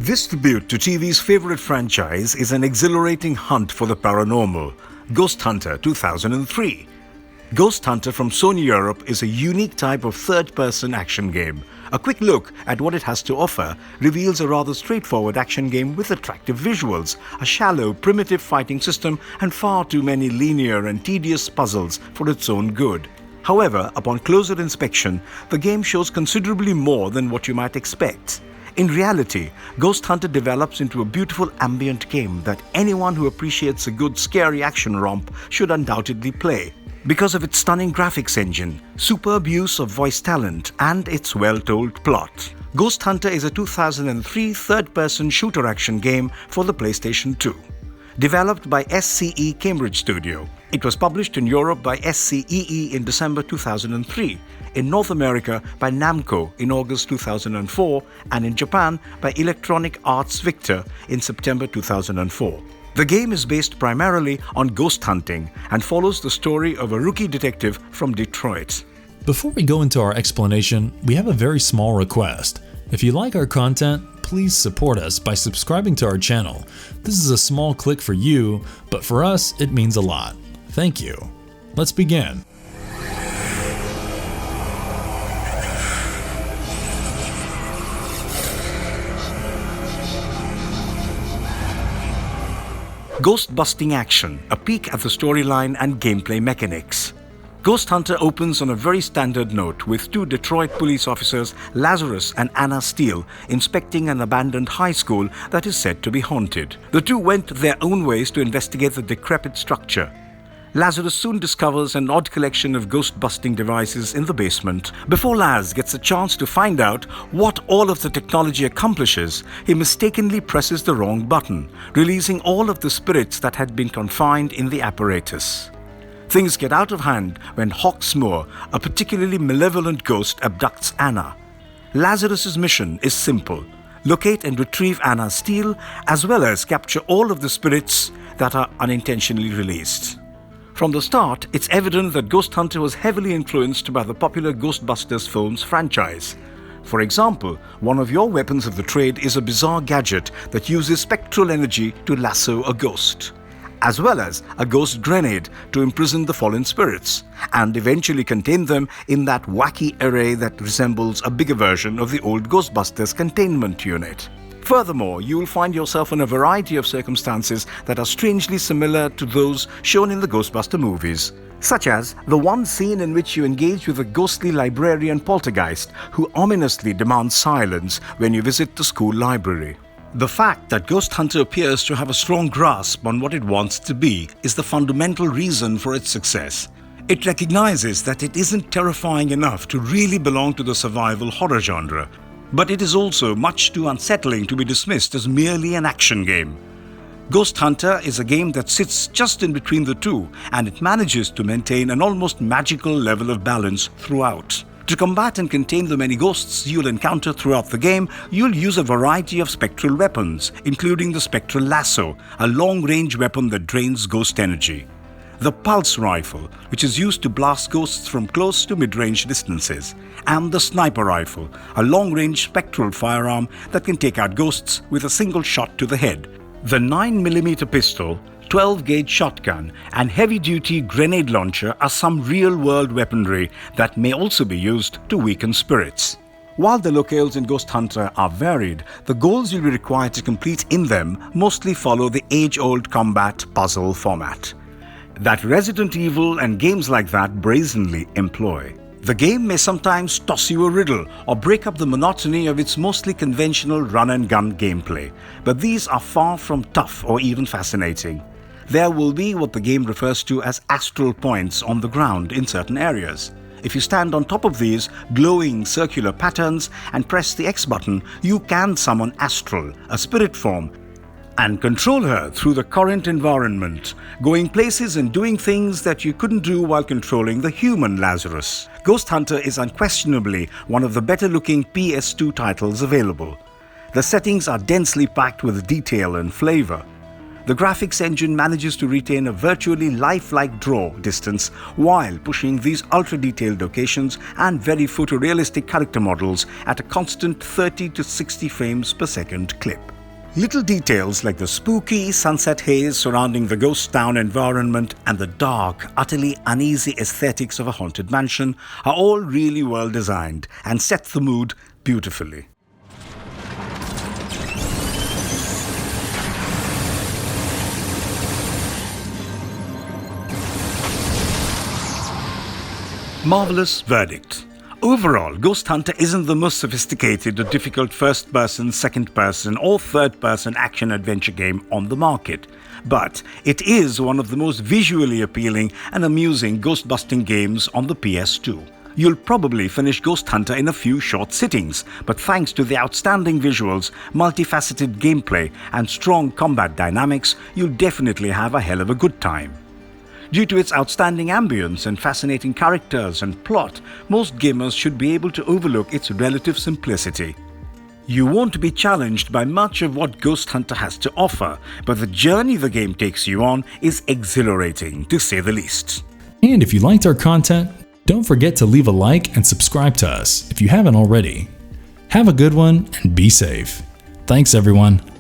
This tribute to TV's favorite franchise is an exhilarating hunt for the paranormal, Ghosthunter 2003. Ghosthunter from Sony Europe is a unique type of third-person action game. A quick look at what it has to offer reveals a rather straightforward action game with attractive visuals, a shallow, primitive fighting system, and far too many linear and tedious puzzles for its own good. However, upon closer inspection, the game shows considerably more than what you might expect. In reality, Ghosthunter develops into a beautiful ambient game that anyone who appreciates a good scary action romp should undoubtedly play. Because of its stunning graphics engine, superb use of voice talent, and its well-told plot. Ghosthunter is a 2003 third-person shooter action game for the PlayStation 2. Developed by SCE Cambridge Studio. It was published in Europe by SCEE in December 2003, in North America by Namco in August 2004, and in Japan by Electronic Arts Victor in September 2004. The game is based primarily on ghost hunting and follows the story of a rookie detective from Detroit. Before we go into our explanation, we have a very small request. If you like our content, please support us by subscribing to our channel. This is a small click for you, but for us, it means a lot. Thank you. Let's begin. Ghost-busting action, a peek at the storyline and gameplay mechanics. Ghosthunter opens on a very standard note with two Detroit police officers, Lazarus and Anna Steele, inspecting an abandoned high school that is said to be haunted. The two went their own ways to investigate the decrepit structure. Lazarus soon discovers an odd collection of ghost-busting devices in the basement. Before Laz gets a chance to find out what all of the technology accomplishes, he mistakenly presses the wrong button, releasing all of the spirits that had been confined in the apparatus. Things get out of hand when Hawksmoor, a particularly malevolent ghost, abducts Anna. Lazarus's mission is simple: locate and retrieve Anna Steele, as well as capture all of the spirits that are unintentionally released. From the start, it's evident that Ghosthunter was heavily influenced by the popular Ghostbusters films franchise. For example, one of your weapons of the trade is a bizarre gadget that uses spectral energy to lasso a ghost, as well as a ghost grenade to imprison the fallen spirits, and eventually contain them in that wacky array that resembles a bigger version of the old Ghostbusters containment unit. Furthermore, you will find yourself in a variety of circumstances that are strangely similar to those shown in the Ghostbuster movies, such as the one scene in which you engage with a ghostly librarian poltergeist who ominously demands silence when you visit the school library. The fact that Ghosthunter appears to have a strong grasp on what it wants to be is the fundamental reason for its success. It recognizes that it isn't terrifying enough to really belong to the survival horror genre, but it is also much too unsettling to be dismissed as merely an action game. Ghosthunter is a game that sits just in between the two, and it manages to maintain an almost magical level of balance throughout. To combat and contain the many ghosts you'll encounter throughout the game, you'll use a variety of spectral weapons, including the spectral lasso, a long-range weapon that drains ghost energy. The pulse rifle, which is used to blast ghosts from close to mid-range distances, and the sniper rifle, a long-range spectral firearm that can take out ghosts with a single shot to the head. The 9mm pistol, 12-gauge shotgun, and heavy-duty grenade launcher are some real-world weaponry that may also be used to weaken spirits. While the locales in Ghosthunter are varied, the goals you'll be required to complete in them mostly follow the age-old combat puzzle format that Resident Evil and games like that brazenly employ. The game may sometimes toss you a riddle or break up the monotony of its mostly conventional run-and-gun gameplay, but these are far from tough or even fascinating. There will be what the game refers to as astral points on the ground in certain areas. If you stand on top of these glowing circular patterns and press the X button, you can summon Astral, a spirit form, and control her through the current environment, going places and doing things that you couldn't do while controlling the human Lazarus. Ghosthunter is unquestionably one of the better-looking PS2 titles available. The settings are densely packed with detail and flavor. The graphics engine manages to retain a virtually lifelike draw distance while pushing these ultra-detailed locations and very photorealistic character models at a constant 30 to 60 frames per second clip. Little details like the spooky sunset haze surrounding the ghost town environment and the dark, utterly uneasy aesthetics of a haunted mansion are all really well designed and set the mood beautifully. Marvelous verdict. Overall, Ghosthunter isn't the most sophisticated or difficult first-person, second-person or third-person action-adventure game on the market, but it is one of the most visually appealing and amusing ghost-busting games on the PS2. You'll probably finish Ghosthunter in a few short sittings, but thanks to the outstanding visuals, multifaceted gameplay and strong combat dynamics, you'll definitely have a hell of a good time. Due to its outstanding ambience and fascinating characters and plot, most gamers should be able to overlook its relative simplicity. You won't be challenged by much of what Ghosthunter has to offer, but the journey the game takes you on is exhilarating, to say the least. And if you liked our content, don't forget to leave a like and subscribe to us if you haven't already. Have a good one and be safe. Thanks everyone.